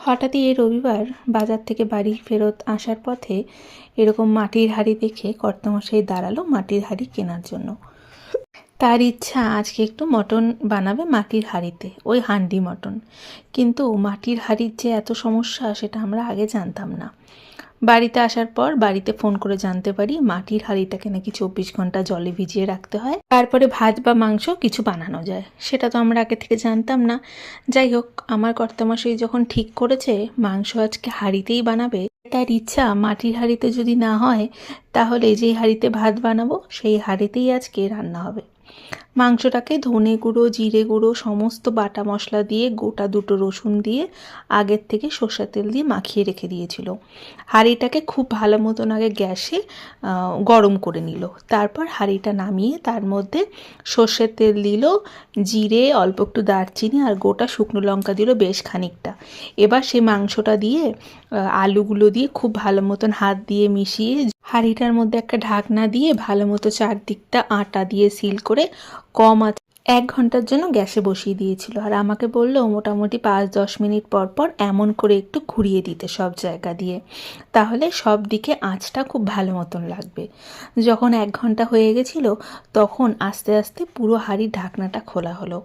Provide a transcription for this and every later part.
হঠাৎই এই রবিবার বাজার থেকে বাড়ি ফেরত আসার পথে এরকম মাটির হাঁড়ি দেখে কর্তামশাই দাঁড়ালো মাটির হাঁড়ি কেনার জন্য। তার ইচ্ছা আজকে একটু মটন বানাবে মাটির হাঁড়িতে, ওই হান্ডি মটন। কিন্তু মাটির হাঁড়ির যে এত সমস্যা সেটা আমরা আগে জানতাম না। বাড়িতে আসার পর বাড়িতে ফোন করে জানতে পারি মাটির হাঁড়িটাকে নাকি 24 ঘন্টা জলে ভিজিয়ে রাখতে হয়, তারপরে ভাত বা মাংস কিছু বানানো যায়। সেটা তো আমরা আগে থেকে জানতাম না। যাই হোক, আমার কর্তামশাই যখন ঠিক করেছে মাংস আজকে হাঁড়িতেই বানাবে, তার ইচ্ছা মাটির হাঁড়িতে যদি না হয় তাহলে যেই হাঁড়িতে ভাত বানাবো সেই হাঁড়িতেই আজকে রান্না হবে। মাংসটাকে ধনে গুঁড়ো, জিরে গুঁড়ো, সমস্ত বাটা মশলা দিয়ে, গোটা 2টো রসুন দিয়ে আগের থেকে সর্ষের তেল দিয়ে মাখিয়ে রেখে দিয়েছিল। হাঁড়িটাকে খুব ভালো মতন আগে গ্যাসে গরম করে নিল। তারপর হাঁড়িটা নামিয়ে তার মধ্যে সর্ষের তেল দিল, জিরে, অল্প একটু দারচিনি আর গোটা শুকনো লঙ্কা দিল বেশ খানিকটা। এবার সেই মাংসটা দিয়ে আলুগুলো দিয়ে খুব ভালো মতন হাত দিয়ে মিশিয়ে হাঁড়িটার মধ্যে একটা ঢাকনা দিয়ে ভালো মতো চারদিকটা আটা দিয়ে সিল করে কম আছে 1 ঘন্টার জন্য গ্যাসে বসিয়ে দিয়েছিল। আর আমাকে বললো মোটামুটি 5-10 মিনিট পর পর এমন করে একটু ঘুরিয়ে দিতে সব জায়গা দিয়ে, তাহলে সব দিকে আঁচটা খুব ভালো মতন লাগবে। যখন 1 ঘন্টা হয়ে গেছিল তখন আস্তে আস্তে পুরো হাঁড়ির ঢাকনাটা খোলা হলো।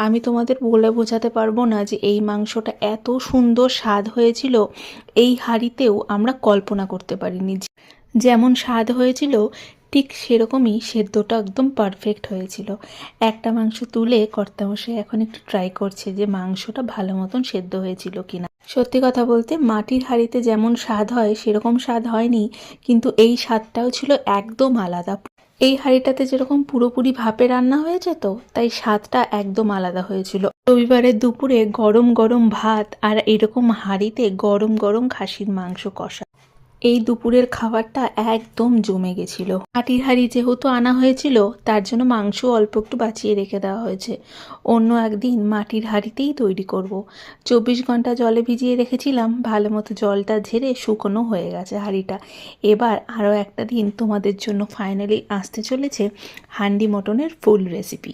আমি তোমাদের বলে বোঝাতে পারবো না যে এই মাংসটা এত সুন্দর স্বাদ হয়েছিল, এই হাঁড়িতেও আমরা কল্পনা করতে পারিনি। যেমন স্বাদ হয়েছিল ঠিক সেরকমই সেদ্ধটা একদম পারফেক্ট হয়েছিল। একটা মাংস তুলে কর্তামশাই এখন একটু ট্রাই করছে যে মাংসটা ভালো মতন সেদ্ধ হয়েছিল কিনা। সত্যি কথা বলতে মাটির হাঁড়িতে যেমন স্বাদ হয় সেরকম স্বাদ হয়নি, কিন্তু এই স্বাদটাও ছিল একদম আলাদা। এই হাঁড়িটাতে যেরকম পুরোপুরি ভাপে রান্না হয়েছে, তো তাই স্বাদটা একদম আলাদা হয়েছিল। রবিবারের দুপুরে গরম গরম ভাত আর এরকম হাঁড়িতে গরম গরম খাসির মাংস কষা, এই দুপুরের খাবারটা একদম জমে গেছিল। মাটির হাঁড়ি যেহেতু আনা হয়েছিল তার জন্য মাংস অল্প একটু বাঁচিয়ে রেখে দেওয়া হয়েছে। অন্য একদিন মাটির হাঁড়িতেই তৈরি করব। 24 ঘন্টা জলে ভিজিয়ে রেখেছিলাম, ভালো মতো জলটা ঝেড়ে শুকনো হয়ে গেছে হাঁড়িটা। এবার আরও একটা দিন তোমাদের জন্য ফাইনালি আসতে চলেছে হান্ডি মটনের ফুল রেসিপি।